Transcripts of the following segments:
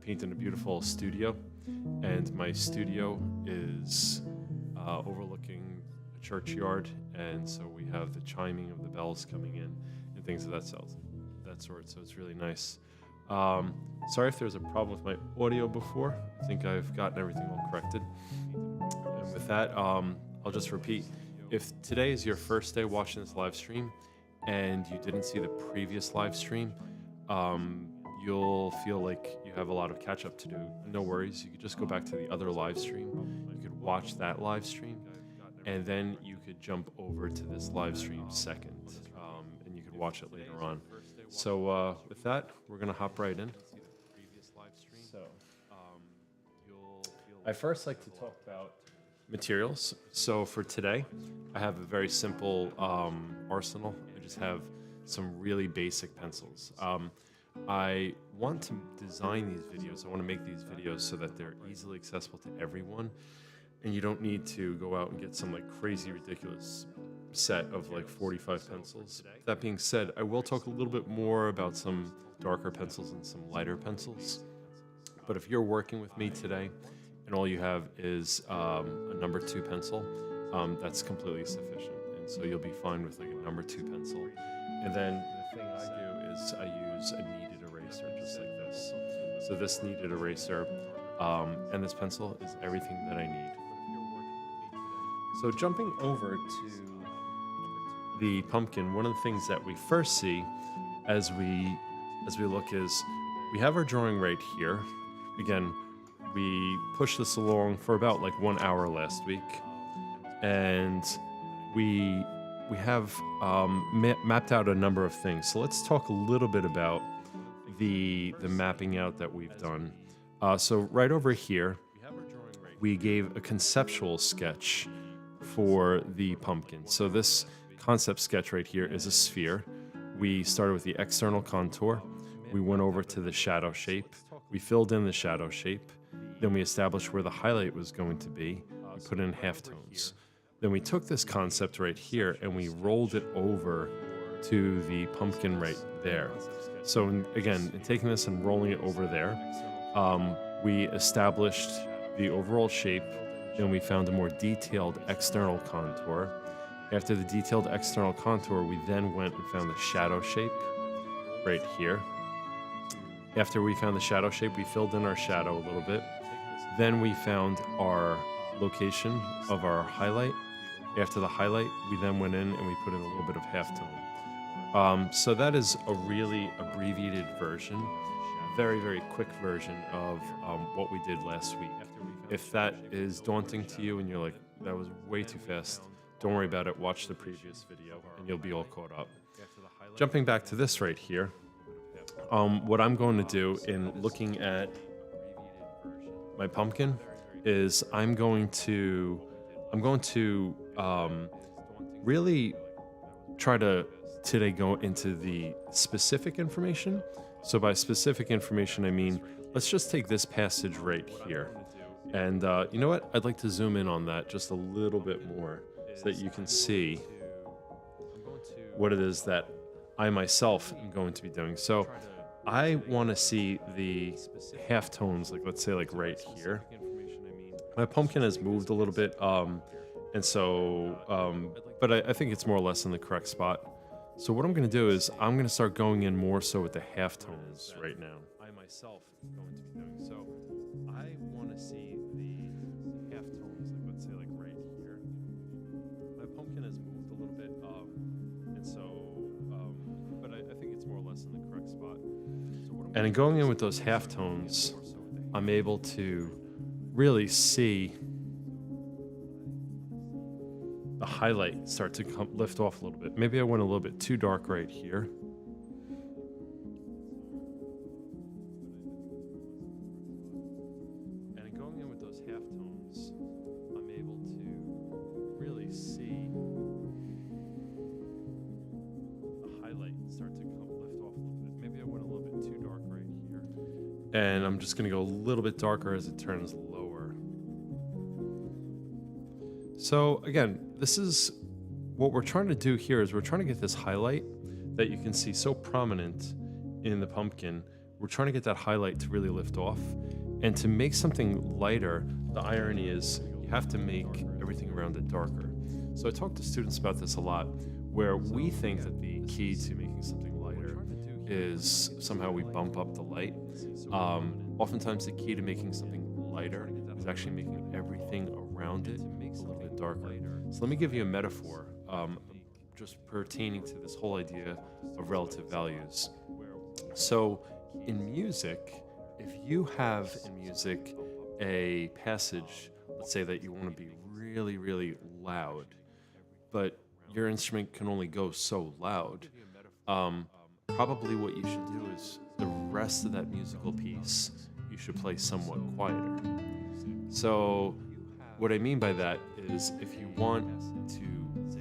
Painted a beautiful studio, and my studio is overlooking a churchyard, and so we have the chiming of the bells coming in and things of that sort. So it's really nice. Sorry if there's a problem with my audio before. I think I've gotten everything all corrected. And with that, I'll just repeat. If today is your first day watching this live stream and you didn't see the previous live stream, you'll feel like you have a lot of catch up to do. No worries, you could just go back to the other live stream. You could watch that live stream, and then you could jump over to this live stream second, and you could watch it later on. So with that, we're gonna hop right in. So I first like to talk about materials. So for today, I have a very simple arsenal. I just have some really basic pencils. I want to design these videos. I want to make these videos so that they're easily accessible to everyone, and you don't need to go out and get some like crazy ridiculous set of like 45 pencils. That being said, I will talk a little bit more about some darker pencils and some lighter pencils. But if you're working with me today and all you have is a number 2 pencil, that's completely sufficient. And so you'll be fine with like a number 2 pencil. And then the thing I do is I use a kneaded eraser just like this. So this kneaded eraser and this pencil is everything that I need. So jumping over to the pumpkin, one of the things that we first see as we look is we have our drawing right here. Again, we pushed this along for about like 1 hour last week, and we have mapped out a number of things. So let's talk a little bit about the mapping out that we've done. So right over here, we gave a conceptual sketch for the pumpkin. So this concept sketch right here is a sphere. We started with the external contour. We went over to the shadow shape. We filled in the shadow shape. Then we established where the highlight was going to be. We put in halftones. Then we took this concept right here and we rolled it over to the pumpkin right there. So again, in taking this and rolling it over there, we established the overall shape. Then we found a more detailed external contour. After the detailed external contour, we then went and found the shadow shape right here. After we found the shadow shape, we filled in our shadow a little bit. Then we found our location of our highlight. After the highlight, we then went in and we put in a little bit of halftone. So that is a really abbreviated version, very, very quick version of what we did last week. If that is daunting to you and you're like, that was way too fast, don't worry about it. Watch the previous video and you'll be all caught up. Jumping back to this right here, what I'm going to do in looking at my pumpkin is I'm going to really try to today go into the specific information. So by specific information, I mean, let's just take this passage right here. And you know what? I'd like to zoom in on that just a little bit more so that you can see what it is that I myself am going to be doing. So I want to see the half tones, like let's say like right here. My pumpkin has moved a little bit, and so, but I think it's more or less in the correct spot. So what I'm going to do is I'm going to start going in more so with the half tones right now. I myself am going to be doing so. I want to see the half tones, like let's say like right here. My pumpkin has moved a little bit, and so, but I think it's more or less in the correct spot. And in going in with those half tones, I'm able to really see the highlight start to lift off a little bit. Maybe I went a little bit too dark right here. And in going in with those half tones, I'm able to really see the highlight start to lift off a little bit. Maybe I went a little bit too dark right here. And I'm just going to go a little bit darker as it turns lower. So again, this is what we're trying to do here is we're trying to get this highlight that you can see so prominent in the pumpkin. We're trying to get that highlight to really lift off. And to make something lighter, the irony is you have to make everything around it darker. So I talk to students about this a lot, where we think that the key to making something lighter is somehow we bump up the light. Oftentimes the key to making something lighter is actually making everything around it a little bit darker. So let me give you a metaphor just pertaining to this whole idea of relative values. So in music, if you have in music a passage, let's say that you want to be really, really loud, but your instrument can only go so loud, probably what you should do is the rest of that musical piece, you should play somewhat quieter. So what I mean by that is if you want to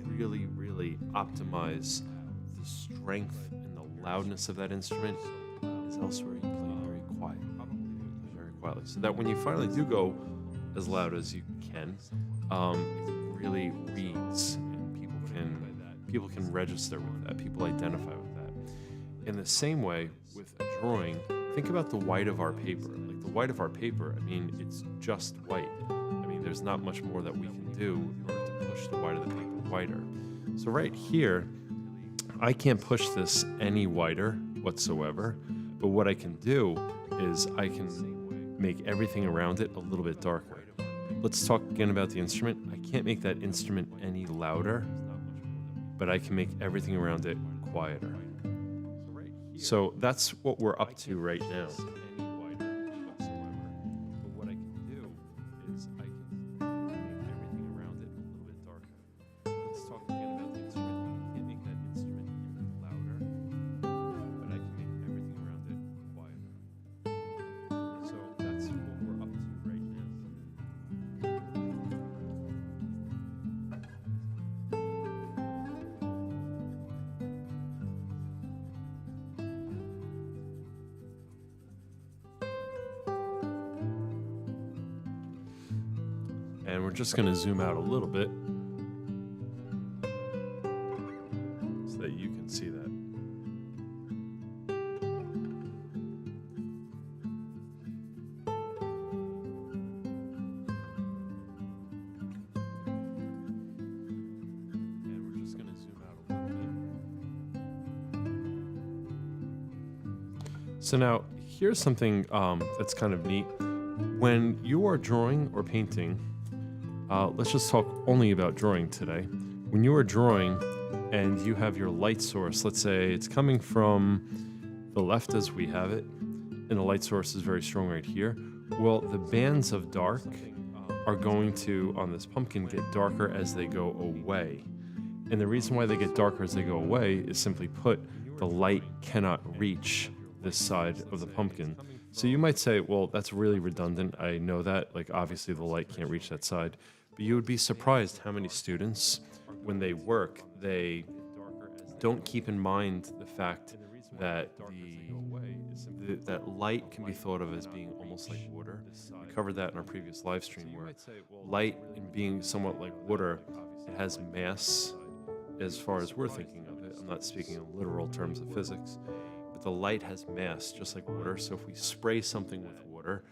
really, really optimize the strength and the loudness of that instrument, is elsewhere you play very quietly, so that when you finally do go as loud as you can, it really reads, and people can register with that, people identify with that. In the same way, with a drawing, think about the white of our paper. Like the white of our paper, I mean, it's just white. I mean, there's not much more that we can do in order to push the white of the paper whiter. So right here, I can't push this any whiter whatsoever, but what I can do is I can make everything around it a little bit darker. Let's talk again about the instrument. I can't make that instrument any louder, but I can make everything around it quieter. So that's what we're up to right now. And we're just going to zoom out a little bit so that you can see that. And we're just going to zoom out a little bit. So now, here's something that's kind of neat. When you are drawing or painting, let's just talk only about drawing today. When you are drawing and you have your light source, let's say it's coming from the left as we have it, and the light source is very strong right here. Well, the bands of dark are going to, on this pumpkin, get darker as they go away. And the reason why they get darker as they go away is simply put, the light cannot reach this side of the pumpkin. So you might say, well, that's really redundant. I know that. Like, obviously, the light can't reach that side. But you would be surprised how many students, when they work, they don't keep in mind the fact that that light can be thought of as being almost like water. We covered that in our previous live stream, where light, in being somewhat like water, it has mass as far as we're thinking of it. I'm not speaking in literal terms of physics, but the light has mass just like water. So if we spray something with water,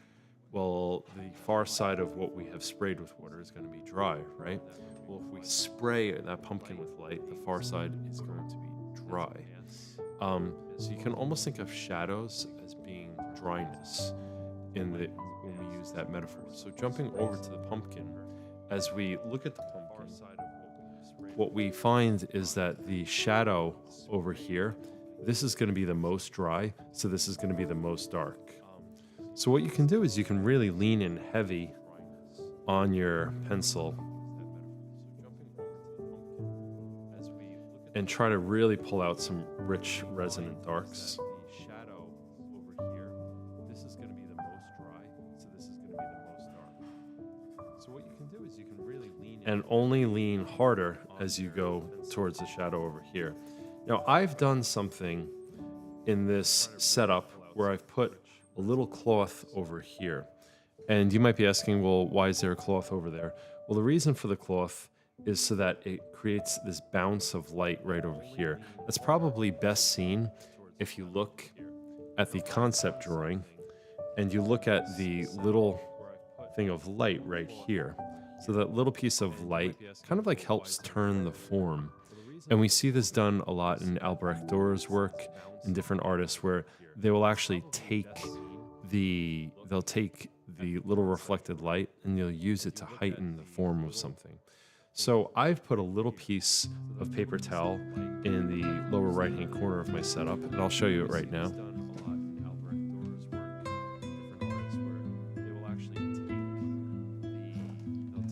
well, the far side of what we have sprayed with water is going to be dry, right? Well, if we spray that pumpkin with light, the far side is going to be dry. So you can almost think of shadows as being dryness when we use that metaphor. So jumping over to the pumpkin, as we look at the pumpkin, what we find is that the shadow over here, this is going to be the most dry, so this is going to be the most dark. So what you can do is you can really lean in heavy on your pencil and try to really pull out some rich resonant darks. Shadow over here, this is going to be the most dry, so this is going to be the most dark. So what you can do is you can really lean in and only lean harder as you go towards the shadow over here. Now, I've done something in this setup where I've put a little cloth over here. And you might be asking, well, why is there a cloth over there? Well, the reason for the cloth is so that it creates this bounce of light right over here. That's probably best seen if you look at the concept drawing and you look at the little thing of light right here. So that little piece of light kind of like helps turn the form. And we see this done a lot in Albrecht Dürer's work and different artists, where they will actually take the little reflected light and they'll use it to heighten the form of something. So I've put a little piece of paper towel in the lower right-hand corner of my setup, and I'll show you it right now.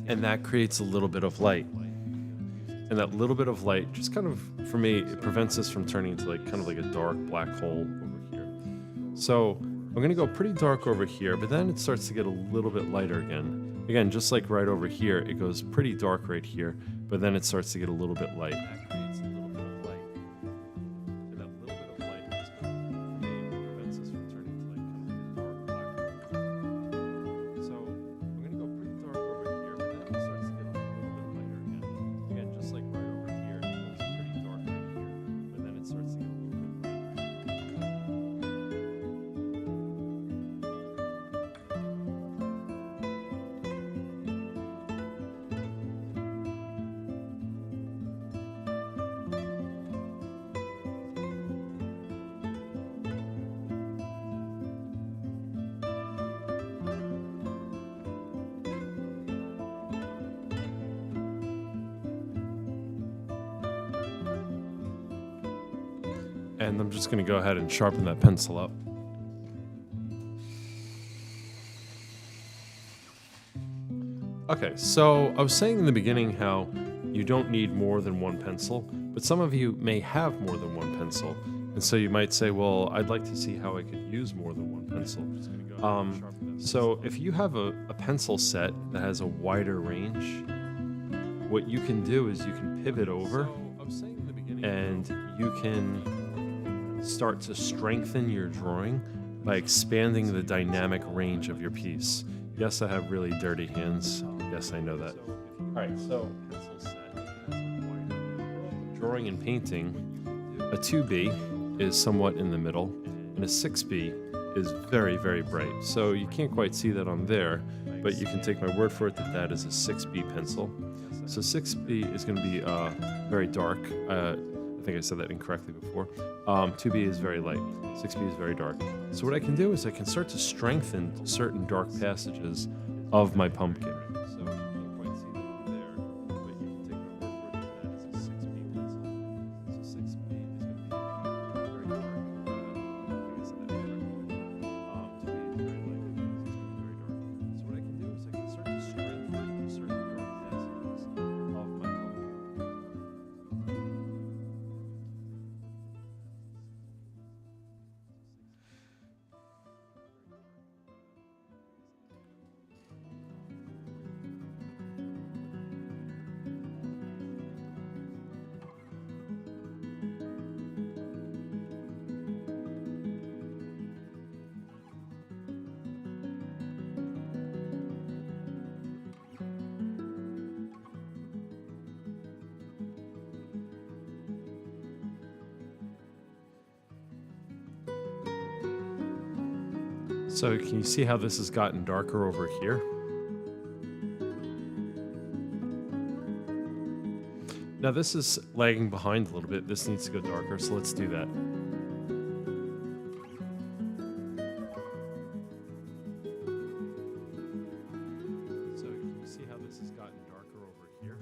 And that creates a little bit of light. And that little bit of light just kind of, for me, it prevents this from turning into like kind of like a dark black hole over here. So I'm going to go pretty dark over here, but then it starts to get a little bit lighter again. Again, just like right over here, it goes pretty dark right here, but then it starts to get a little bit light. That creates a little bit of light. And that little bit of light is for me, prevents us from turning to like kind of like a dark black hole. So I'm going to go pretty dark over here, but then it starts to get a little bit lighter again. Again, just like right over here, it goes pretty dark right here, but then it starts to get a little bit lighter. And I'm just going to go ahead and sharpen that pencil up. Okay, so I was saying in the beginning how you don't need more than one pencil, but some of you may have more than one pencil. And so you might say, well, I'd like to see how I could use more than one pencil. So if you have a pencil set that has a wider range, what you can do is you can pivot over and you can start to strengthen your drawing by expanding the dynamic range of your piece. Yes, I have really dirty hands. Yes, I know that. All right, so drawing and painting, a 2B is somewhat in the middle, and a 6B is very, very bright. So you can't quite see that on there, but you can take my word for it that that is a 6B pencil. So 6B is going to be very dark. I think I said that incorrectly before. 2B is very light. 6B is very dark. So what I can do is I can start to strengthen certain dark passages of my pumpkin. So you can't quite see that on there, but you can take my word for it that that is a 6B pencil. So 6B is going to be very dark. I think I said that incorrectly. 2B is very light. 6B is very dark. So what I can do is I can start to strengthen certain dark passages of my pumpkin. So can you see how this has gotten darker over here? Now this is lagging behind a little bit. This needs to go darker, so let's do that. So can you see how this has gotten darker over here?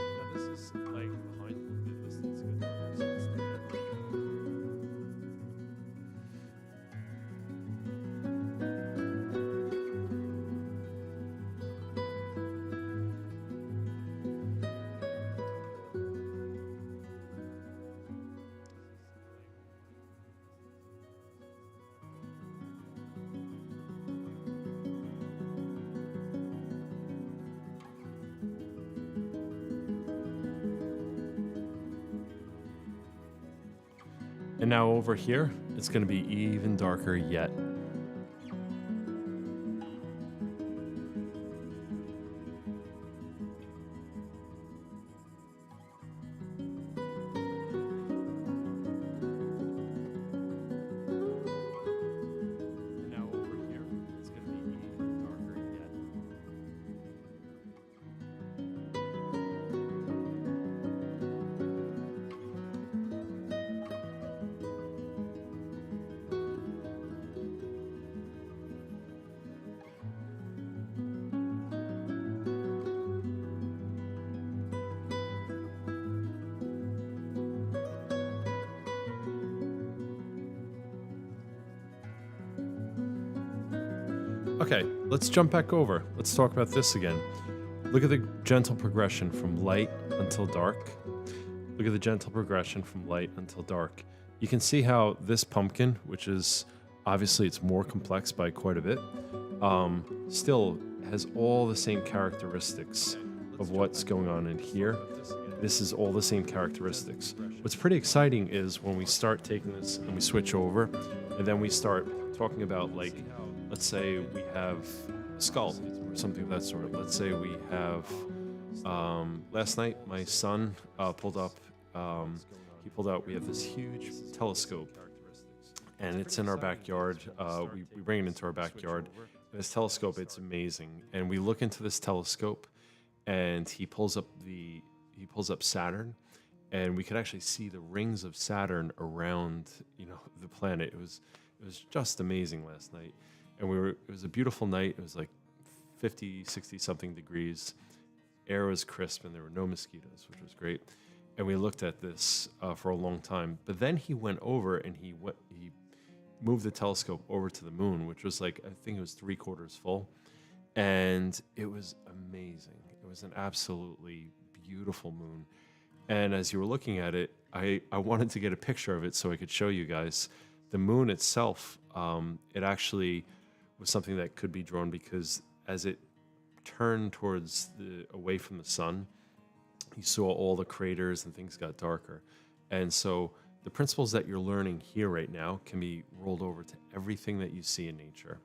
Now this is lagging behind a little bit. This needs to go darker, so let's do that. And now over here, it's going to be even darker yet. And now over here, it's going to be even darker yet. Okay, let's jump back over. Let's talk about this again. Look at the gentle progression from light until dark. Look at the gentle progression from light until dark. You can see how this pumpkin, which is obviously it's more complex by quite a bit, still has all the same characteristics of what's going on in here. This is all the same characteristics. What's pretty exciting is when we start taking this and we switch over, and then we start talking about, like, let's say we have a skull or something of that sort. Let's say we have, last night my son pulled up, he pulled out, we have this huge telescope, and it's in our backyard. We bring it into our backyard. And this telescope, it's amazing. And we look into this telescope, and he pulls up Saturn, and we could actually see the rings of Saturn around, the planet. It was just amazing last night. And it was a beautiful night. It was like 50, 60 something degrees. Air was crisp and there were no mosquitoes, which was great. And we looked at this for a long time. But then he went over and he moved the telescope over to the moon, which was like, I think it was 3/4 full. And it was amazing. It was an absolutely beautiful moon. And as you were looking at it, I wanted to get a picture of it so I could show you guys. The moon itself, it actually was something that could be drawn because as it turned towards away from the sun, you saw all the craters and things got darker. And so the principles that you're learning here right now can be rolled over to everything that you see in nature.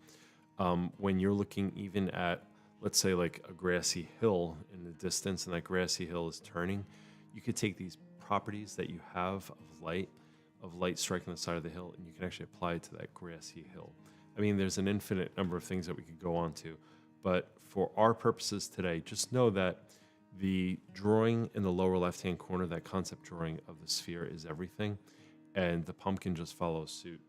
When you're looking even at, let's say, like a grassy hill in the distance, and that grassy hill is turning, you could take these properties that you have of light striking the side of the hill, and you can actually apply it to that grassy hill. I mean, there's an infinite number of things that we could go on to, but for our purposes today, just know that the drawing in the lower left-hand corner, that concept drawing of the sphere, is everything, and the pumpkin just follows suit.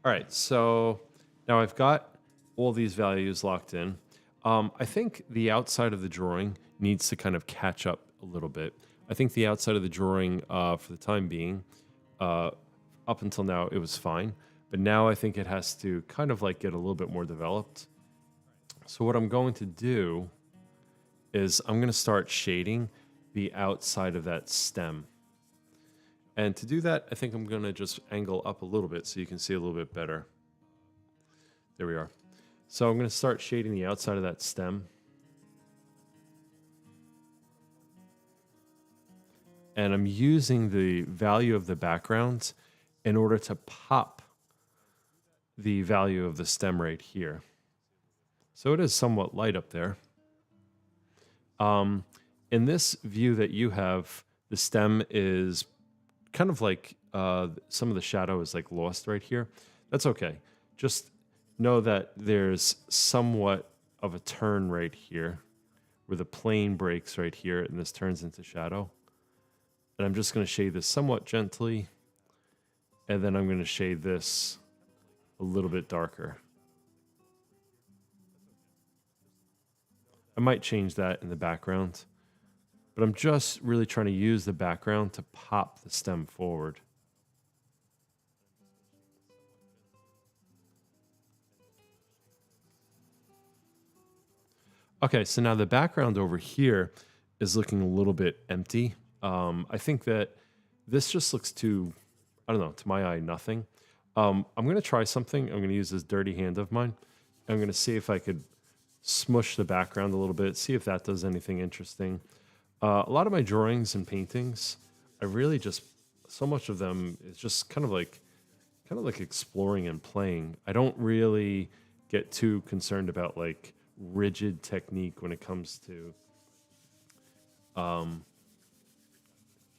All right, so now I've got all these values locked in. I think the outside of the drawing needs to kind of catch up a little bit. I think the outside of the drawing, for the time being, up until now, it was fine. But now I think it has to kind of like get a little bit more developed. So what I'm going to do is I'm going to start shading the outside of that stem. And to do that, I think I'm going to just angle up a little bit so you can see a little bit better. There we are. So I'm going to start shading the outside of that stem. And I'm using the value of the background in order to pop the value of the stem right here. So it is somewhat light up there. In this view that you have, the stem is kind of like some of the shadow is like lost right here. That's okay. Just know that there's somewhat of a turn right here where the plane breaks right here and this turns into shadow. And I'm just going to shade this somewhat gently. And then I'm going to shade this a little bit darker. I might change that in the background, but I'm just really trying to use the background to pop the stem forward. Okay, so now the background over here is looking a little bit empty. I think that this just looks too, I don't know, to my eye, nothing. I'm going to try something. I'm going to use this dirty hand of mine. I'm going to see if I could smush the background a little bit, see if that does anything interesting. A lot of my drawings and paintings, I really just, so much of them is just kind of like exploring and playing. I don't really get too concerned about like rigid technique when it comes to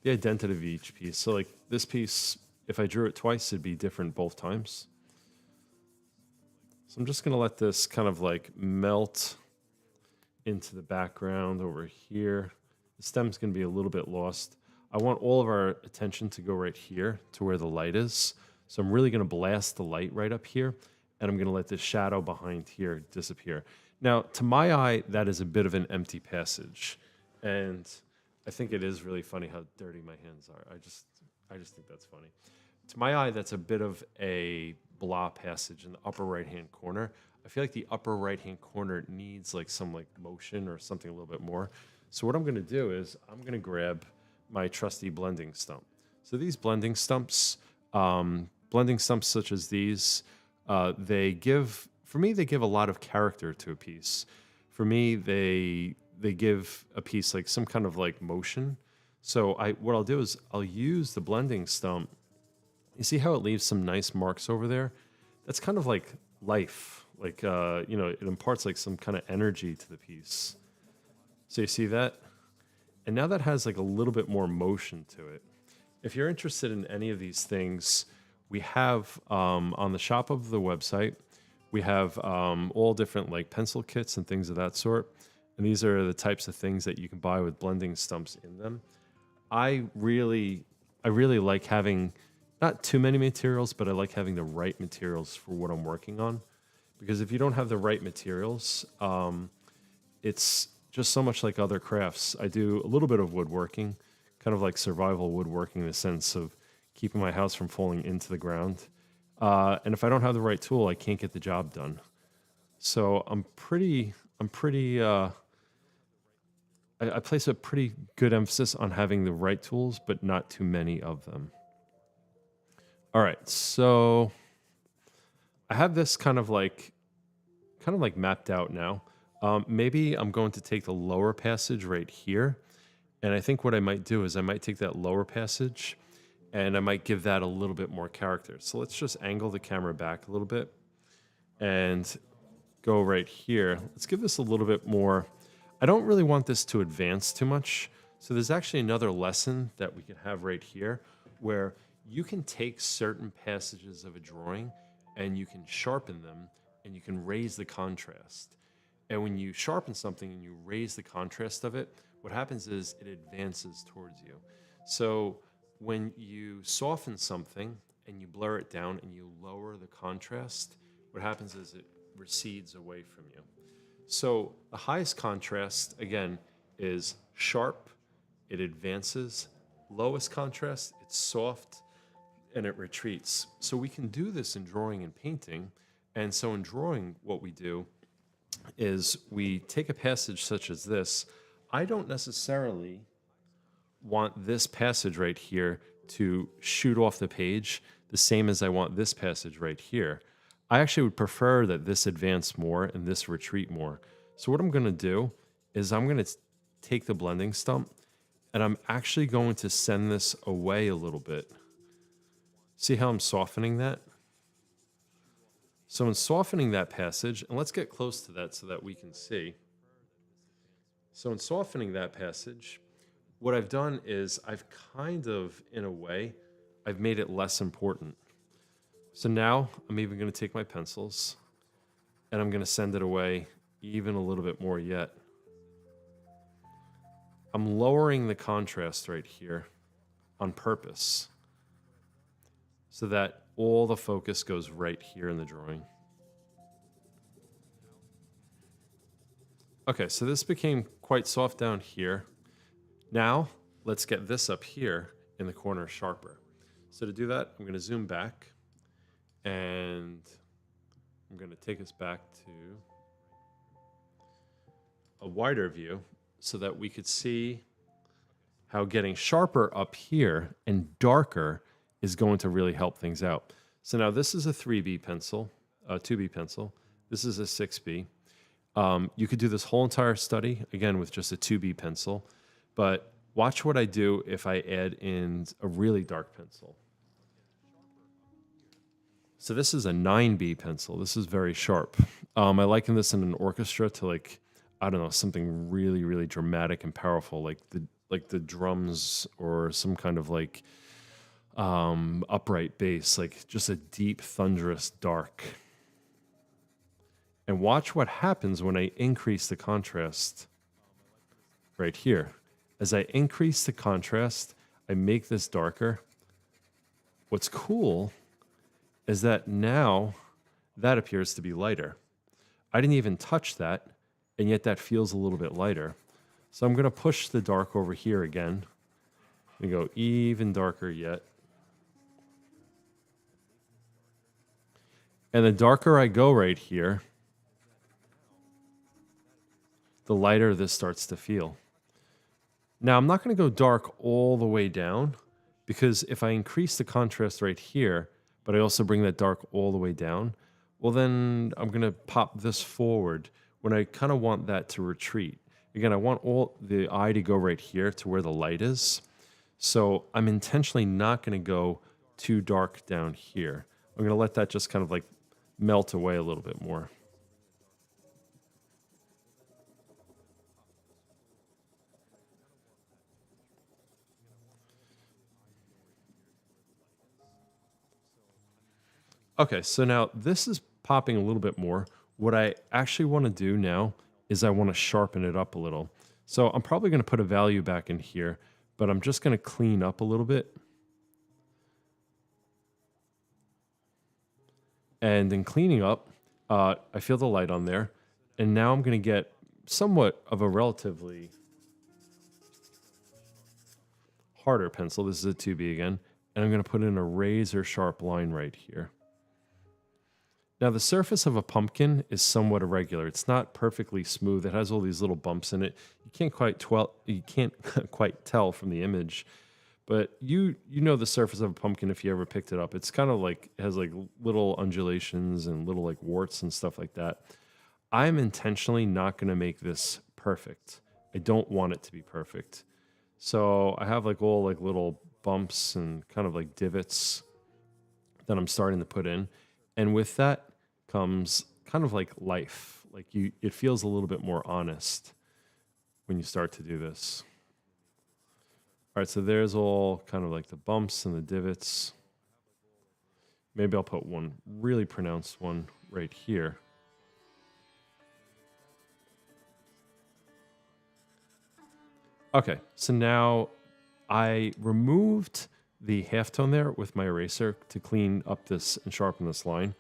the identity of each piece. So like this piece, if I drew it twice, it'd be different both times. So I'm just gonna let this kind of like melt into the background over here. The stem's gonna be a little bit lost. I want all of our attention to go right here to where the light is. So I'm really gonna blast the light right up here, and I'm gonna let the shadow behind here disappear. Now, to my eye, that is a bit of an empty passage. And I think it is really funny how dirty my hands are. I just think that's funny. To my eye, that's a bit of a blah passage in the upper right-hand corner. I feel like the upper right-hand corner needs like some like motion or something a little bit more. So what I'm gonna do is I'm gonna grab my trusty blending stump. So these blending stumps such as these, they give a lot of character to a piece. For me, they give a piece like some kind of like motion. So what I'll do is I'll use the blending stump. You see how it leaves some nice marks over there? That's kind of like life. Like, it imparts like some kind of energy to the piece. So you see that? And now that has like a little bit more motion to it. If you're interested in any of these things, we have on the shop of the website, we have all different like pencil kits and things of that sort. And these are the types of things that you can buy with blending stumps in them. I really like having not too many materials, but I like having the right materials for what I'm working on. Because if you don't have the right materials, it's just so much like other crafts. I do a little bit of woodworking, kind of like survival woodworking in the sense of keeping my house from falling into the ground. And if I don't have the right tool, I can't get the job done. So I place a pretty good emphasis on having the right tools, but not too many of them. All right, so I have this kind of like mapped out now. Maybe I'm going to take the lower passage right here. And I think what I might do is I might take that lower passage and I might give that a little bit more character. So let's just angle the camera back a little bit and go right here. Let's give this a little bit more. I don't really want this to advance too much. So there's actually another lesson that we can have right here where you can take certain passages of a drawing and you can sharpen them and you can raise the contrast. And when you sharpen something and you raise the contrast of it, what happens is it advances towards you. So when you soften something and you blur it down and you lower the contrast, what happens is it recedes away from you. So the highest contrast, again, is sharp, it advances. Lowest contrast, it's soft, and it retreats. So we can do this in drawing and painting. And so in drawing, what we do is we take a passage such as this. I don't necessarily want this passage right here to shoot off the page the same as I want this passage right here. I actually would prefer that this advance more and this retreat more. So what I'm going to do is I'm going to take the blending stump and I'm actually going to send this away a little bit. See how I'm softening that? So in softening that passage, and let's get close to that so that we can see. So in softening that passage, what I've done is I've kind of, in a way, I've made it less important. So now I'm even going to take my pencils and I'm going to send it away even a little bit more yet. I'm lowering the contrast right here on purpose so that all the focus goes right here in the drawing. Okay, so this became quite soft down here. Now, let's get this up here in the corner sharper. So to do that, I'm going to zoom back, and I'm going to take us back to a wider view so that we could see how getting sharper up here and darker is going to really help things out. So now this is a 3B pencil, a 2B pencil. This is a 6B. You could do this whole entire study, again, with just a 2B pencil, but watch what I do if I add in a really dark pencil. So this is a 9B pencil. This is very sharp. I liken this in an orchestra to, like, I don't know, something really, really dramatic and powerful, like the drums or some kind of like upright bass, like just a deep, thunderous dark. And watch what happens when I increase the contrast right here. As I increase the contrast, I make this darker. What's cool is that now that appears to be lighter. I didn't even touch that, and yet that feels a little bit lighter. So I'm going to push the dark over here again and go even darker yet. And the darker I go right here, the lighter this starts to feel. Now, I'm not going to go dark all the way down, because if I increase the contrast right here, but I also bring that dark all the way down, well, then I'm going to pop this forward when I kind of want that to retreat. Again, I want all the eye to go right here to where the light is. So I'm intentionally not going to go too dark down here. I'm going to let that just kind of like melt away a little bit more. Okay, so now this is popping a little bit more. What I actually want to do now is I want to sharpen it up a little. So I'm probably going to put a value back in here, but I'm just going to clean up a little bit. And in cleaning up, I feel the light on there. And now I'm going to get somewhat of a relatively harder pencil. This is a 2B again. And I'm going to put in a razor sharp line right here. Now, the surface of a pumpkin is somewhat irregular. It's not perfectly smooth. It has all these little bumps in it. You can't quite tell from the image, but you know the surface of a pumpkin if you ever picked it up. It's kind of like, it has like little undulations and little like warts and stuff like that. I'm intentionally not going to make this perfect. I don't want it to be perfect. So I have like all like little bumps and kind of like divots that I'm starting to put in. And with that comes kind of like life. Like it feels a little bit more honest when you start to do this. All right, so there's all kind of like the bumps and the divots. Maybe I'll put one really pronounced one right here. Okay, so now I removed the halftone there with my eraser to clean up this and sharpen this line.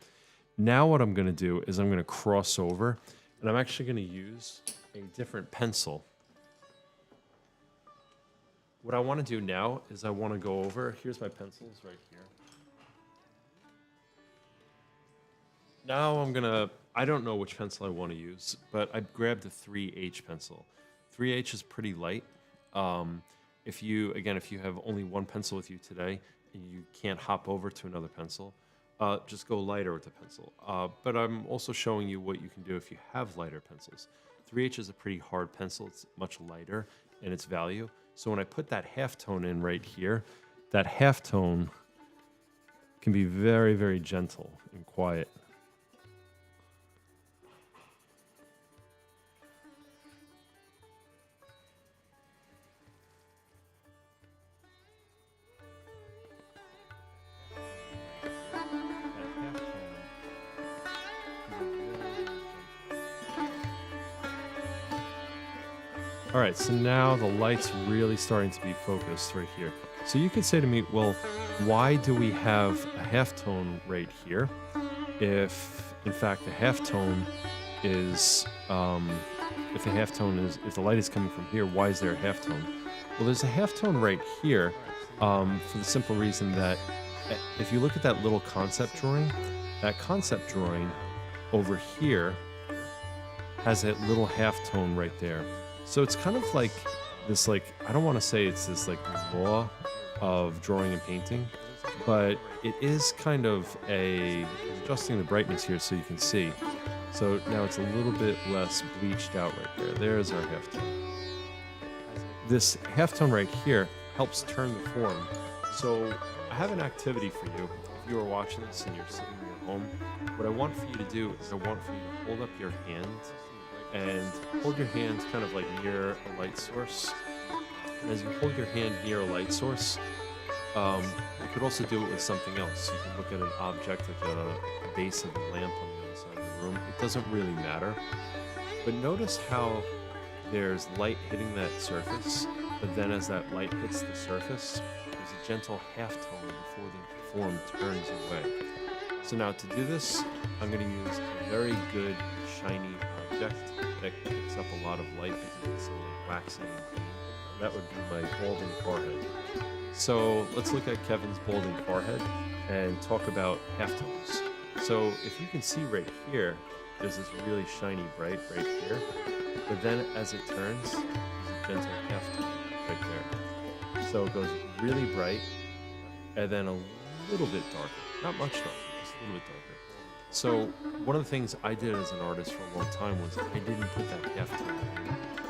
Now what I'm going to do is I'm going to cross over, and I'm actually going to use a different pencil. What I want to do now is I want to go over, here's my pencils right here. Now I don't know which pencil I want to use, but I grabbed a 3H pencil. 3H is pretty light. If you have only one pencil with you today and you can't hop over to another pencil, just go lighter with the pencil. But I'm also showing you what you can do if you have lighter pencils. 3H is a pretty hard pencil. It's much lighter in its value. So when I put that halftone in right here, that halftone can be very, very gentle and quiet. All right, so now the light's really starting to be focused right here. So you could say to me, well, why do we have a halftone right here if, in fact, the halftone is, if the light is coming from here, why is there a halftone? Well, there's a halftone right here for the simple reason that if you look at that little concept drawing, that concept drawing over here has that little halftone right there. So it's kind of like this, like, I don't want to say it's this like law of drawing and painting, but it is kind of adjusting the brightness here so you can see. So now it's a little bit less bleached out right there. There's our halftone. This halftone right here helps turn the form. So I have an activity for you. If you are watching this and you're sitting in your home, what I want for you to do is I want for you to hold up your hand and hold your hand kind of like near a light source. And as you hold your hand near a light source, you could also do it with something else. You can look at an object like a base of a lamp on the other side of the room. It doesn't really matter. But notice how there's light hitting that surface, but then as that light hits the surface, there's a gentle halftone before the form turns away. So now to do this, I'm going to use a very good shiny object that picks up a lot of light because it's so like waxy and clean. That would be my balding forehead. So let's look at Kevin's balding forehead and talk about halftones. So if you can see right here, there's this really shiny bright right here. But then as it turns, there's a gentle halftone right there. So it goes really bright and then a little bit darker. Not much darker, just a little bit darker. So one of the things I did as an artist for a long time was I didn't put that halftone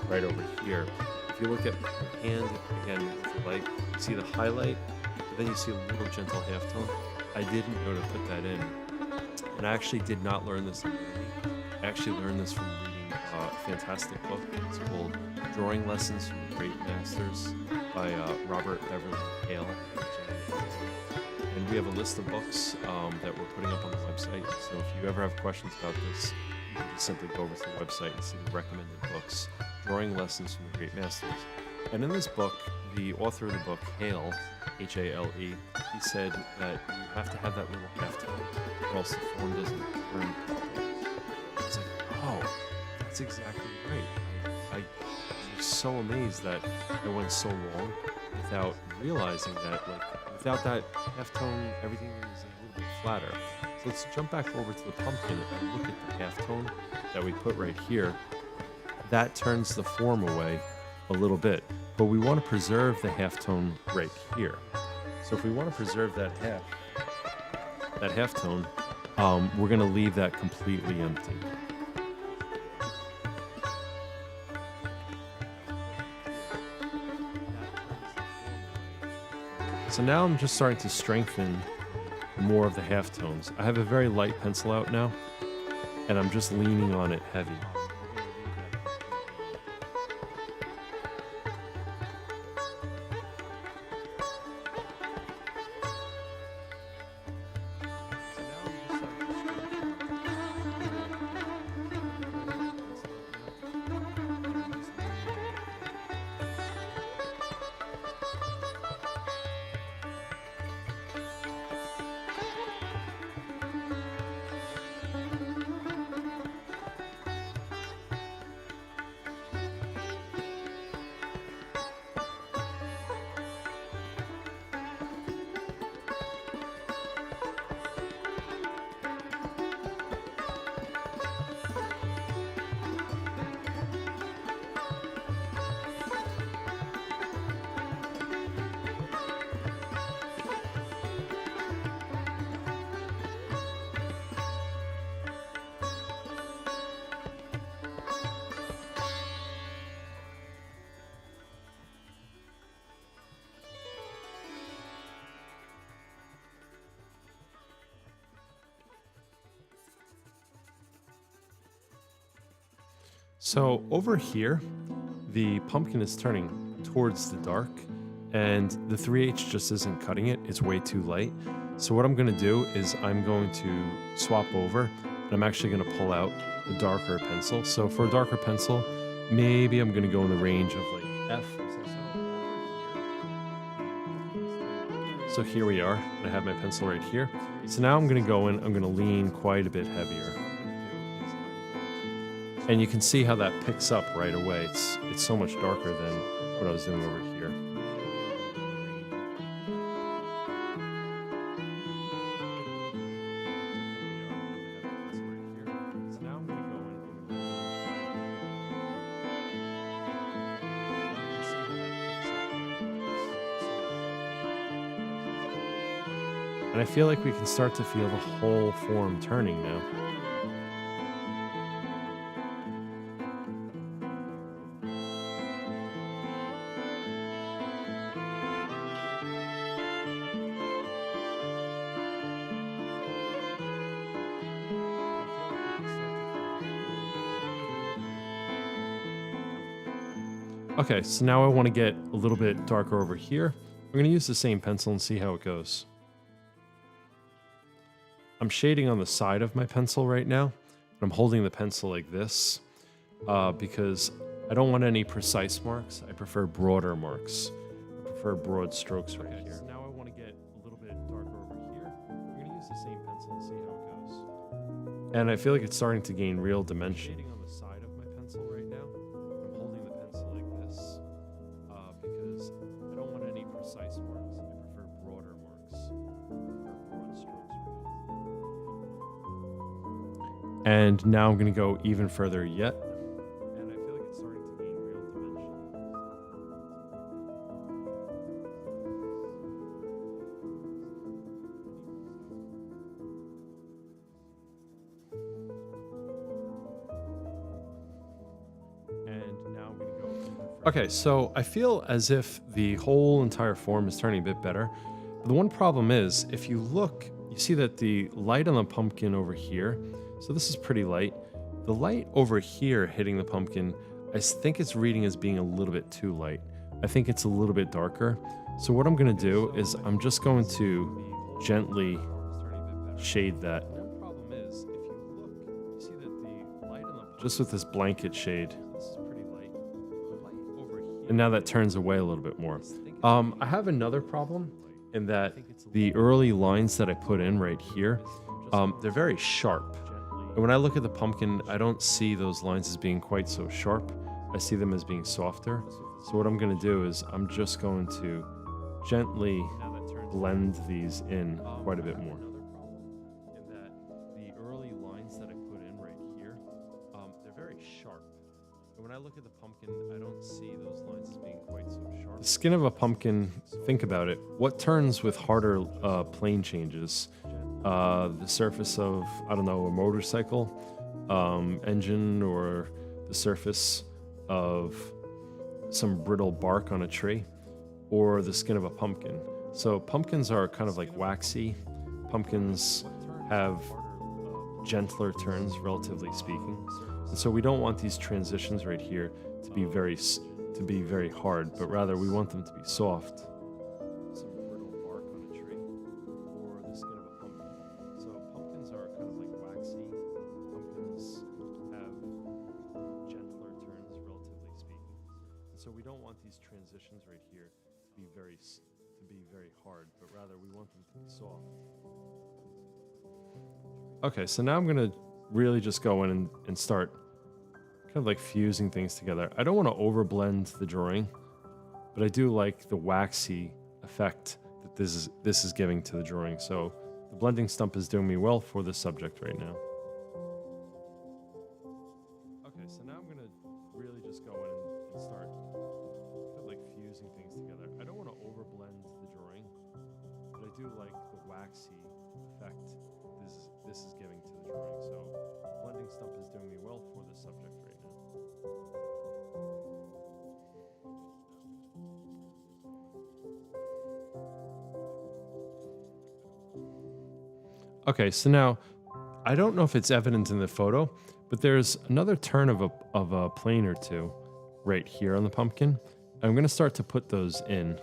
right over here. If you look at your hand again with the light, you see the highlight, but then you see a little gentle halftone. I didn't know to put that in. And I actually did not learn this in uni. I actually learned this from reading a fantastic book. It's called Drawing Lessons from the Great Masters by Robert Beverly Hale. And we have a list of books that we're putting up on the website. So if you ever have questions about this, you can just simply go over to the website and see the recommended books, Drawing Lessons from the Great Masters. And in this book, the author of the book, Hale, Hale, he said that you have to have that little halftone, or else the form doesn't turn. I was like, oh, that's exactly right. I was so amazed that I went so long without realizing that, like, without that halftone, everything is a little bit flatter. So let's jump back over to the pumpkin and look at the halftone that we put right here. That turns the form away a little bit, but we want to preserve the halftone right here. So if we want to preserve that halftone, we're going to leave that completely empty. So now I'm just starting to strengthen more of the halftones. I have a very light pencil out now, and I'm just leaning on it heavy. So over here, the pumpkin is turning towards the dark, and the 3H just isn't cutting it. It's way too light. So what I'm going to do is I'm going to swap over, and I'm actually going to pull out the darker pencil. So for a darker pencil, maybe I'm gonna go in the range of like F. So here we are. I have my pencil right here. So now I'm gonna go in, I'm gonna lean quite a bit heavier. And you can see how that picks up right away. It's so much darker than what I was doing over here. And I feel like we can start to feel the whole form turning now. Okay, so now I want to get a little bit darker over here. I'm going to use the same pencil and see how it goes. I'm shading on the side of my pencil right now. I'm holding the pencil like this because I don't want any precise marks. I prefer broader marks. I prefer broad strokes right here. So now I want to get a little bit darker over here. I'm going to use the same pencil and see how it goes. And I feel like it's starting to gain real dimension. I'm shading on the side of my pencil right now. I'm holding the pencil like this because I don't want any precise marks. I prefer broader marks. Broad strokes. And now I'm going to go even further yet. And I feel like it's starting to gain real dimension. And now I'm going to go even further. Okay, so I feel as if the whole entire form is turning a bit better. But the one problem is, if you look, you see that the light on the pumpkin over here, so this is pretty light. The light over here hitting the pumpkin, I think it's reading as being a little bit too light. I think it's a little bit darker. So what I'm going to do is I'm just going to gently shade that. Just with this blanket shade. And now that turns away a little bit more. I have another problem in that the early lines that I put in right here, they're very sharp. And when I look at the pumpkin, I don't see those lines as being quite so sharp. I see them as being softer. So what I'm going to do is I'm just going to gently blend these in quite a bit more. In that the early lines that I put in right here, they're very sharp. And when I look at the pumpkin, I don't see those lines as being quite so sharp. The skin of a pumpkin, think about it. What turns with harder plane changes? The surface of, I don't know, a motorcycle engine, or the surface of some brittle bark on a tree, or the skin of a pumpkin. So pumpkins are kind of like waxy. Pumpkins have gentler turns, relatively speaking. And so we don't want these transitions right here to be very hard, but rather we want them to be soft. So we don't want these transitions right here to be very hard, but rather we want them to be soft. Okay, so now I'm gonna really just go in and start kind of like fusing things together. I don't want to overblend the drawing, but I do like the waxy effect that this is giving to the drawing. So the blending stump is doing me well for this subject right now. Okay, so now I'm gonna really just go in and start kind of like fusing things together. I don't want to overblend the drawing, but I do like the waxy effect this is giving to the drawing. So the blending stump is doing me well for this subject right now. Okay, so now I don't know if it's evident in the photo, but there's another turn of a plane or two right here on the pumpkin. I'm going to start to put those in.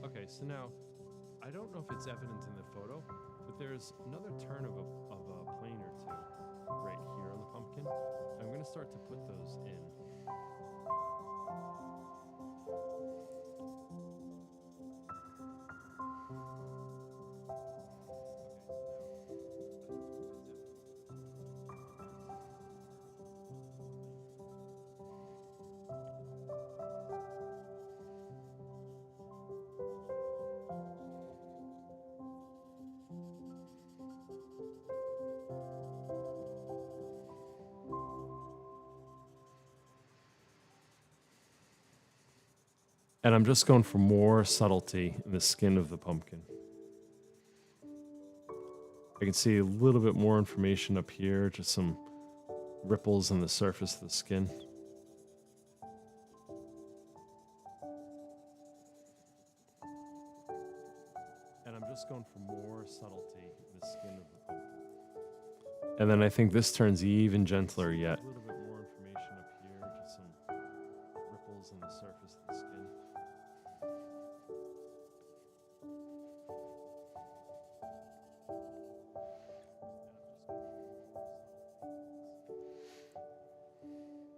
Okay, so now I don't know if it's evident in the photo, going to start to put those in. And I'm just going for more subtlety in the skin of the pumpkin. I can see a little bit more information up here, just some ripples on the surface of the skin. And I'm just going for more subtlety in the skin of the pumpkin. And then I think this turns even gentler yet. A little bit more information up here, just some ripples on the surface of the skin.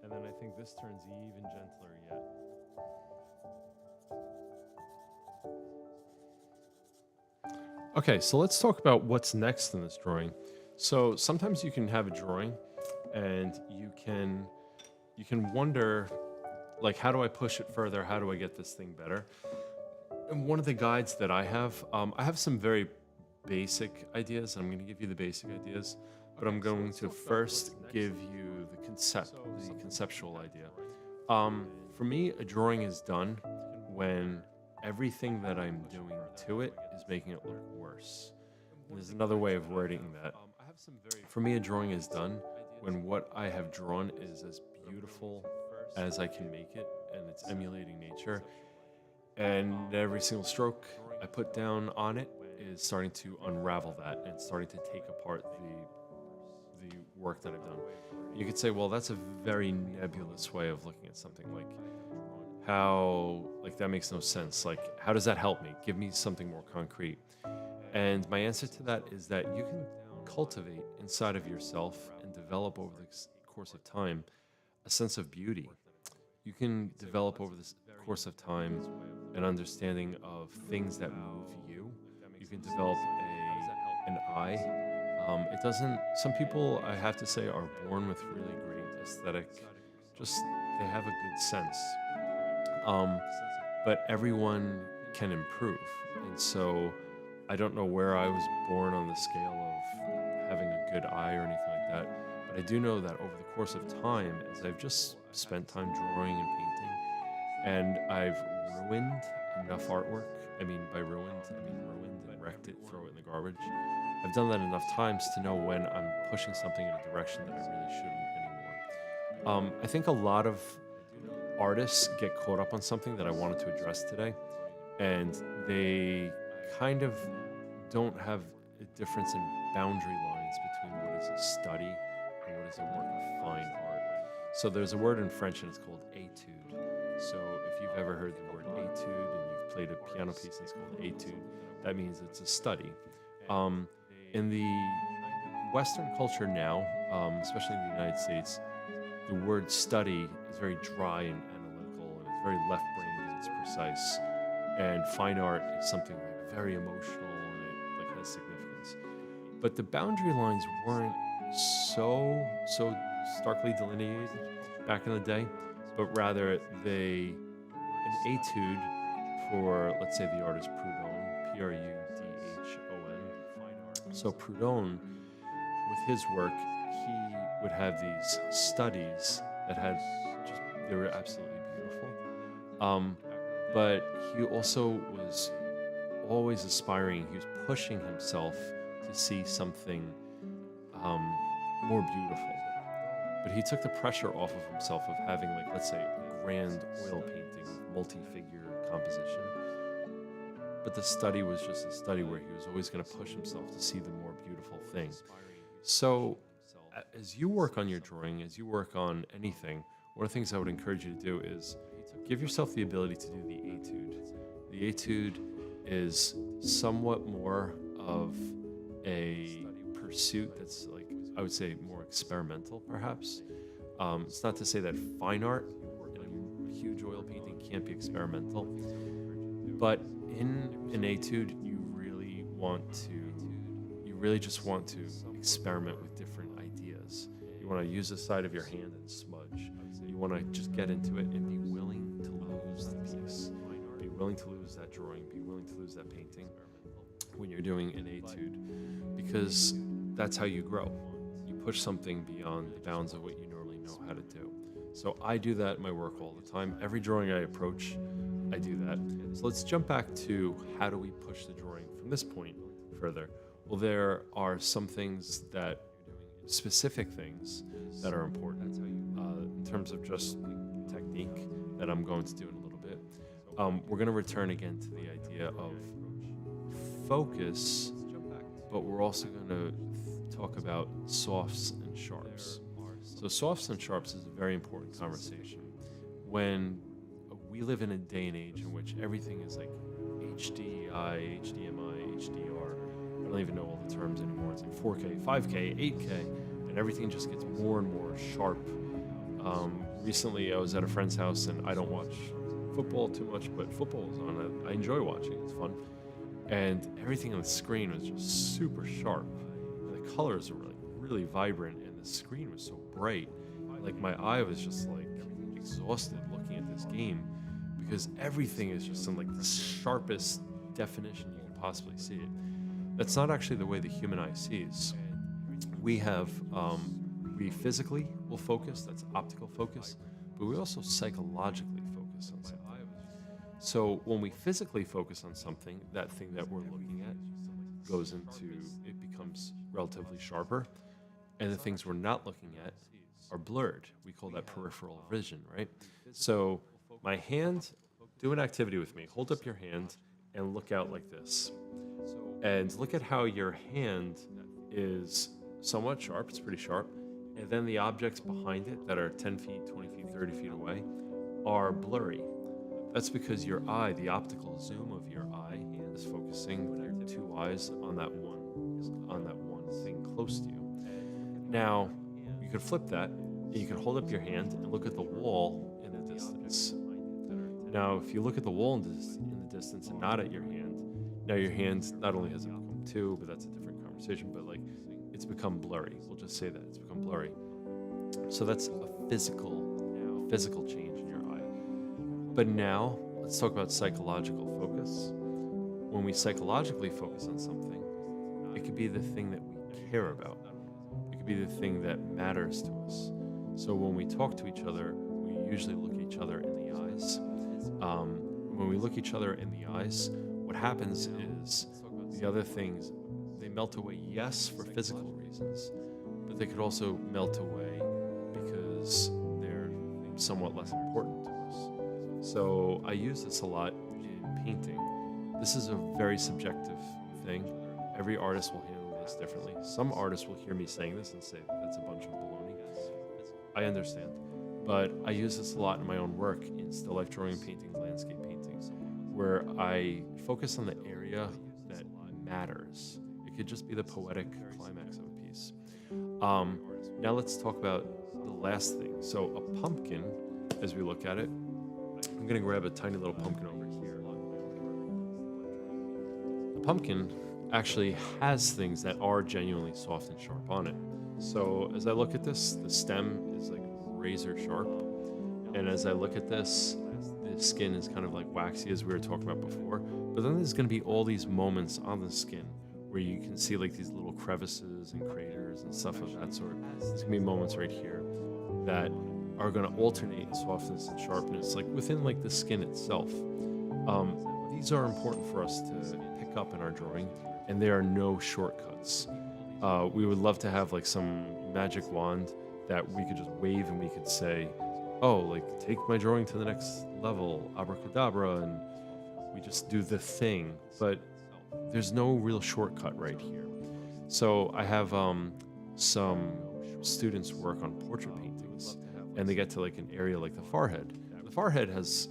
And then I think this turns even gentler yet. Okay, so let's talk about what's next in this drawing. So sometimes you can have a drawing and you can wonder, like, how do I push it further? How do I get this thing better? And one of the guides that I have some very basic ideas. I'm going to give you the basic ideas, but I'm going to first give you the conceptual idea. For me, a drawing is done when everything that I'm doing to it is making it look worse. And there's another way of wording that. For me, a drawing is done when what I have drawn is as beautiful as I can make it, and it's emulating nature. And every single stroke I put down on it is starting to unravel that and starting to take apart the work that I've done. You could say, well, that's a very nebulous way of looking at something. Like, how, like, that makes no sense. Like, how does that help me? Give me something more concrete. And my answer to that is that you can cultivate inside of yourself and develop over the course of time a sense of beauty. You can develop over the course of time an understanding of things that move you. You can develop an eye. It doesn't, some people, I have to say, are born with really great aesthetic, just, they have a good sense. But everyone can improve. And so I don't know where I was born on the scale of having a good eye or anything like that. But I do know that over the course of time, as I've just spent time drawing and painting, and I've ruined enough artwork. I mean, by ruined, I mean ruined and wrecked it, throw it in the garbage. I've done that enough times to know when I'm pushing something in a direction that I really shouldn't anymore. I think a lot of artists get caught up on something that I wanted to address today, and they kind of don't have a difference in boundary lines between what is a study and what is a work of fine art. So there's a word in French and it's called étude. So if you've ever heard the word étude and you've played a piano piece and it's called étude, that means it's a study. In the Western culture now, especially in the United States, the word study is very dry and analytical, and it's very left-brained and it's precise. And fine art is something like very emotional and it like has significance. But the boundary lines weren't so starkly delineated back in the day, but rather an étude for, let's say, the artist Proudhon, Prudhon. So Proudhon, with his work, he would have these studies that had just, they were absolutely beautiful. But he also was always aspiring, he was pushing himself to see something more beautiful. But he took the pressure off of himself of having, like, let's say, a grand oil painting with multi-figure composition. But the study was just a study where he was always going to push himself to see the more beautiful thing. So as you work on your drawing, as you work on anything, one of the things I would encourage you to do is give yourself the ability to do the étude. The étude is somewhat more of a pursuit that's, like, I would say, more experimental, perhaps. It's not to say that fine art and a huge oil painting can't be experimental, but in an etude, you really just want to experiment with different ideas. You want to use the side of your hand and smudge. You want to just get into it and be willing to lose the piece. Be willing to lose that drawing. Be willing to lose that painting when you're doing an etude, because that's how you grow. You push something beyond the bounds of what you normally know how to do. So I do that in my work all the time. Every drawing I approach, I do that. So let's jump back to how do we push the drawing from this point further. Well, there are some things specific things that are important in terms of just technique that I'm going to do in a little bit. We're going to return again to the idea of focus, but we're also going to talk about softs and sharps. So softs and sharps is a very important conversation. When we live in a day and age in which everything is like HDI, HDMI, HDR. I don't even know all the terms anymore. It's like 4K, 5K, 8K, and everything just gets more and more sharp. Recently, I was at a friend's house, and I don't watch football too much, but football is on. I enjoy watching. It's fun. And everything on the screen was just super sharp. And the colors were like really vibrant, and the screen was so bright. Like my eye was just like exhausted looking at this game, because everything is just in like the sharpest definition you can possibly see it. That's not actually the way the human eye sees. We physically will focus, that's optical focus, but we also psychologically focus on something. So when we physically focus on something, that thing that we're looking at it becomes relatively sharper, and the things we're not looking at are blurred. We call that peripheral vision, right? So my hand, do an activity with me. Hold up your hand and look out like this. And look at how your hand is somewhat sharp, it's pretty sharp, and then the objects behind it that are 10 feet, 20 feet, 30 feet away are blurry. That's because your eye, the optical zoom of your eye, is focusing with your two eyes on that one thing close to you. Now, you could flip that, and you can hold up your hand and look at the wall in the distance. Now, if you look at the wall in the distance and not at your hand, now your hand not only has it become two, but that's a different conversation, but like it's become blurry. We'll just say that it's become blurry. So that's a physical change in your eye. But now let's talk about psychological focus. When we psychologically focus on something, it could be the thing that we care about. It could be the thing that matters to us. So when we talk to each other, we usually look each other in the eyes. When we look each other in the eyes, what happens is the other things, they melt away, yes, for physical reasons, but they could also melt away because they're somewhat less important to us. So I use this a lot in painting. This is a very subjective thing. Every artist will handle this differently. Some artists will hear me saying this and say, that's a bunch of baloney. I understand. But I use this a lot in my own work, in still life drawing, painting, landscape paintings, where I focus on the area that matters. It could just be the poetic climax of a piece. Now let's talk about the last thing. So a pumpkin, as we look at it, I'm gonna grab a tiny little pumpkin over here. The pumpkin actually has things that are genuinely soft and sharp on it. So as I look at this, the stem is like razor sharp. And as I look at this, the skin is kind of like waxy, as we were talking about before. But then there's going to be all these moments on the skin where you can see like these little crevices and craters and stuff of that sort. There's going to be moments right here that are going to alternate softness and sharpness, like within like the skin itself. These are important for us to pick up in our drawing, and there are no shortcuts. We would love to have like some magic wand that we could just wave and we could say, oh, like take my drawing to the next level, abracadabra, and we just do the thing. But there's no real shortcut right here. So I have some students work on portrait paintings, and they get to like an area like the forehead. The forehead has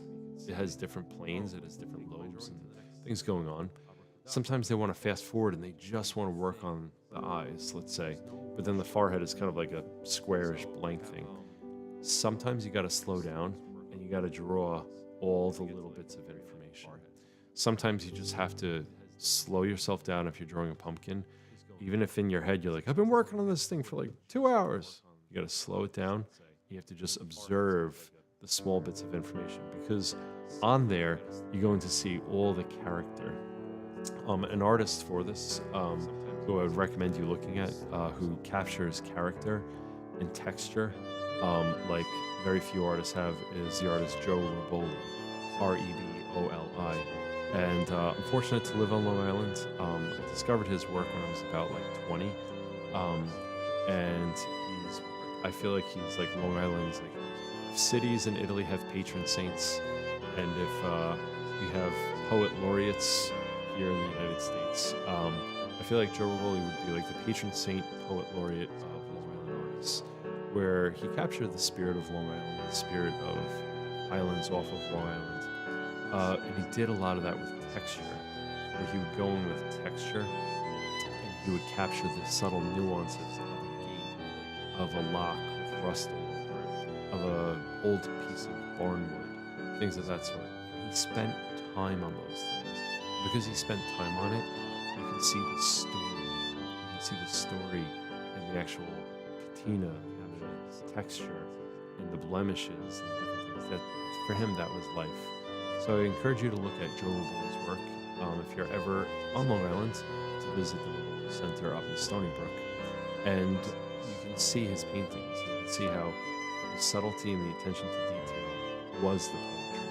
different planes, it has different lobes and things going on. Sometimes they want to fast forward and they just want to work on the eyes, let's say, but then the forehead is kind of like a squarish blank thing. sometimes you got to slow down and you got to draw all the little bits of information. Sometimes you just have to slow yourself down if you're drawing a pumpkin. Even if in your head you're like, I've been working on this thing for like 2 hours. You got to slow it down. You have to just observe the small bits of information, because on there you're going to see all the character. An artist for this, who I would recommend you looking at, who captures character and texture, like very few artists have, is the artist Roboli, Reboli. And I'm fortunate to live on Long Island. I discovered his work when I was about like 20, and I feel like he's like Long Island's like, if cities in Italy have patron saints, and if we have poet laureates here in the United States, I feel like Roboli would be like the patron saint poet laureate of Long Island artists, where he captured the spirit of Long Island, the spirit of islands off of Long Island. And he did a lot of that with texture, where he would go in with texture, and he would capture the subtle nuances of a gate, of a lock with rust all over it, of an old piece of barnwood, things of that sort. And he spent time on those things. Because he spent time on it, you can see the story. You can see the story in the actual patina, and the texture, and the blemishes, and different things. That, for him, that was life. So I encourage you to look at Roboli's work. If you're ever on Long Island, to visit the Roboli Center up in Stony Brook. And you can see his paintings. You can see how the subtlety and the attention to detail was the poetry.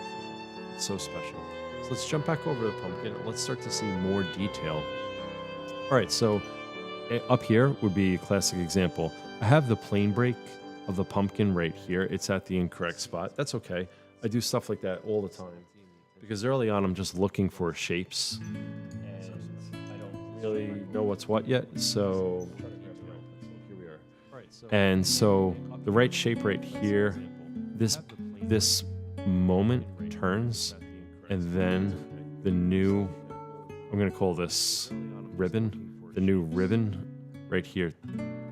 It's so special. So let's jump back over the pumpkin. Let's start to see more detail. All right, so up here would be a classic example. I have the plane break of the pumpkin right here. It's at the incorrect spot. That's okay. I do stuff like that all the time, because early on I'm just looking for shapes and I don't really know what's what yet. So here we are. And so the right shape right here, this moment turns, and then the new, I'm going to call this ribbon, the new ribbon right here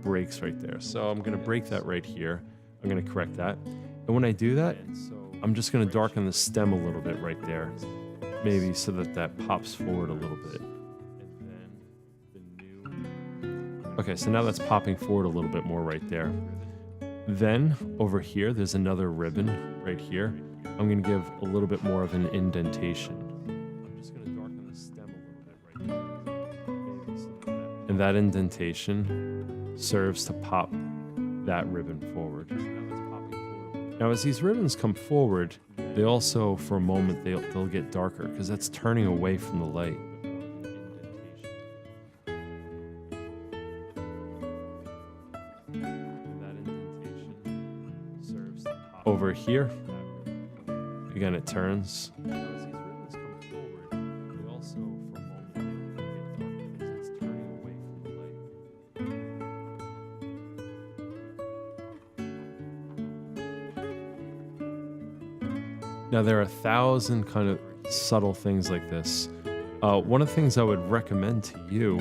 breaks right there. So I'm going to break that right here. I'm going to correct that. And when I do that, I'm just going to darken the stem a little bit right there, maybe so that that pops forward a little bit. Okay, so now that's popping forward a little bit more right there. Then over here, there's another ribbon right here. I'm going to give a little bit more of an indentation. I'm just going to darken the stem a little bit right there. And that indentation serves to pop that ribbon forward. Now, as these ribbons come forward, they also, for a moment, they'll get darker, because that's turning away from the light. Over here, again, it turns. Now, there are 1,000 kind of subtle things like this. One of the things I would recommend to you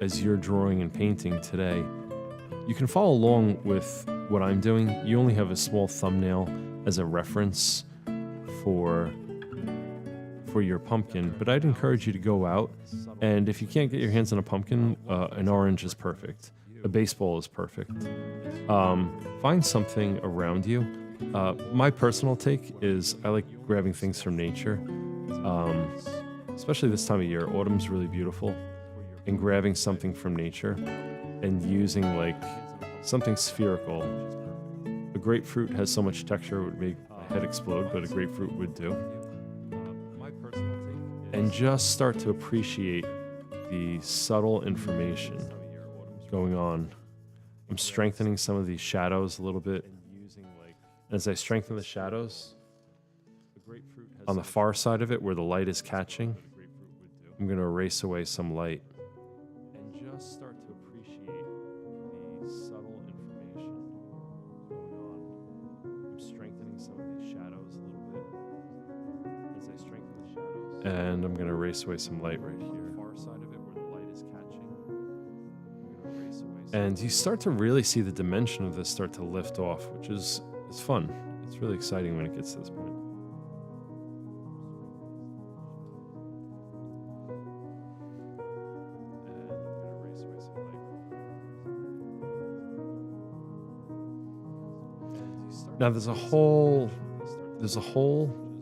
as you're drawing and painting today, you can follow along with what I'm doing. You only have a small thumbnail as a reference for your pumpkin, but I'd encourage you to go out, and if you can't get your hands on a pumpkin, an orange is perfect. A baseball is perfect. Find something around you. My personal take is I like grabbing things from nature, especially this time of year. Autumn's really beautiful, and grabbing something from nature and using like something spherical. A grapefruit has so much texture it would make my head explode, but a grapefruit would do. And just start to appreciate the subtle information going on. I'm strengthening some of these shadows a little bit. As I strengthen the shadows, on the far side of it where the light is catching, I'm going to erase away some light. And just start to appreciate the subtle information going on. I'm strengthening some of these shadows a little bit. As I strengthen the shadows. And I'm going to erase away some light right here. On the far side of it where the light is catching, I'm going to erase away And you start to really see the dimension of this start to lift off, which is fun. It's really exciting when it gets to this point. Now there's a whole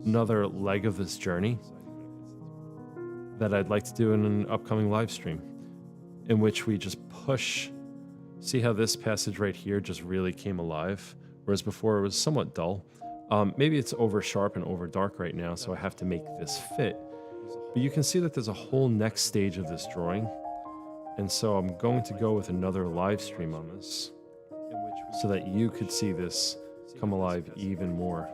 another leg of this journey that I'd like to do in an upcoming live stream, in which we just push. See how this passage right here just really came alive, whereas before it was somewhat dull. Maybe it's over sharp and over dark right now, so I have to make this fit. But you can see that there's a whole next stage of this drawing, and so I'm going to go with another live stream on this, so that you could see this come alive even more.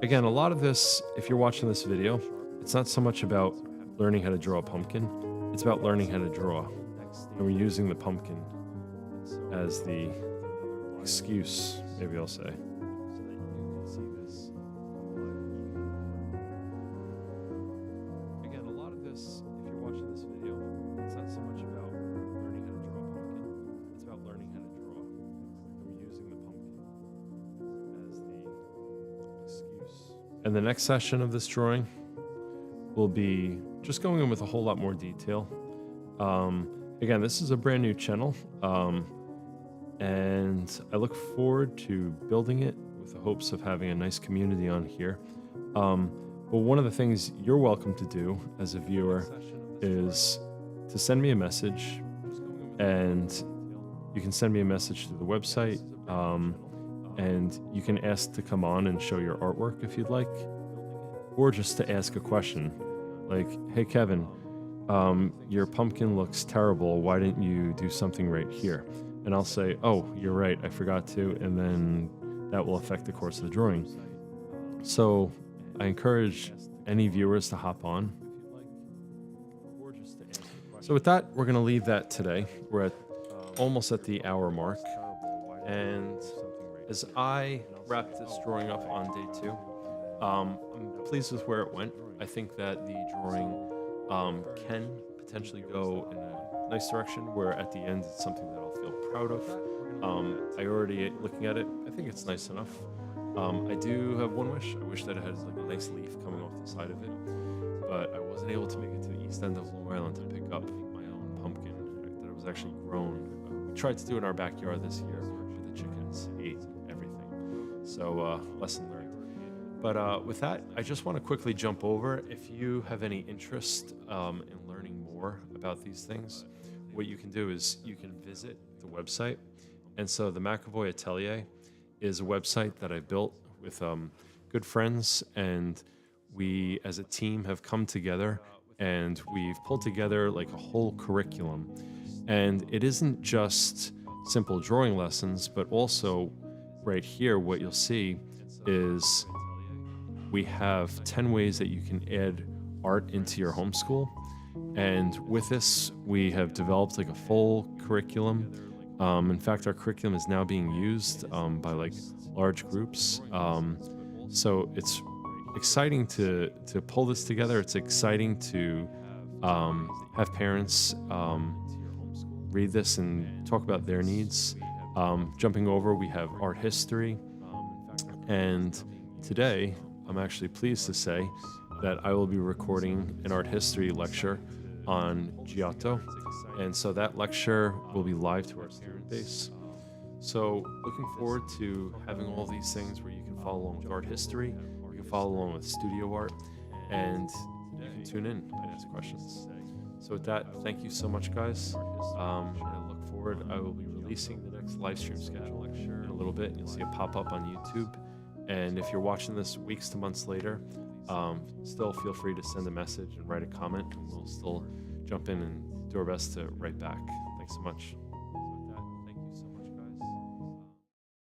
Again, a lot of this, if you're watching this video, it's not so much about learning how to draw a pumpkin, it's about learning how to draw. And we're using the pumpkin as the excuse, maybe I'll say. Again, a lot of this, if you're watching this video, it's not so much about learning how to draw a pumpkin, it's about learning how to draw. And we're using the pumpkin as the excuse. And the next session of this drawing will be just going in with a whole lot more detail. Again, this is a brand new channel, and I look forward to building it with the hopes of having a nice community on here. But one of the things you're welcome to do as a viewer is to send me a message, and you can send me a message through the website, and you can ask to come on and show your artwork if you'd like, or just to ask a question like, hey Kevin, your pumpkin looks terrible, why didn't you do something right here? And I'll say, oh, you're right, I forgot to, and then that will affect the course of the drawing. So I encourage any viewers to hop on. So with that, we're going to leave that today. We're almost at the hour mark, and as I wrap this drawing up on day 2, I'm pleased with where it went. I think that the drawing can potentially go in a nice direction, where at the end it's something that I'll feel proud of. I already, looking at it, I think it's nice enough. I do have one wish. I wish that it had like a nice leaf coming off the side of it, but I wasn't able to make it to the east end of Long Island to pick up my own pumpkin that was actually grown. We tried to do it in our backyard this year, but the chickens ate everything. So lesson learned. But with that, I just want to quickly jump over. If you have any interest in learning more about these things, what you can do is you can visit the website. And so the McAvoy Atelier is a website that I built with good friends, and we as a team have come together and we've pulled together like a whole curriculum. And it isn't just simple drawing lessons, but also right here what you'll see is we have 10 ways that you can add art into your homeschool. And with this, we have developed like a full curriculum. In fact, our curriculum is now being used by like large groups. So it's exciting to pull this together. It's exciting to have parents read this and talk about their needs. Jumping over, we have art history. And today, I'm actually pleased to say that I will be recording an art history lecture on Giotto. And so that lecture will be live to our student base. So looking forward to having all these things where you can follow along with art history, you can follow along with studio art, and you can tune in and ask questions. So with that, thank you so much, guys. I look forward. I will be releasing the next live stream schedule in a little bit, and you'll see it pop up on YouTube. And if you're watching this weeks to months later, still feel free to send a message and write a comment, and we'll still jump in and do our best to write back. Thanks so much.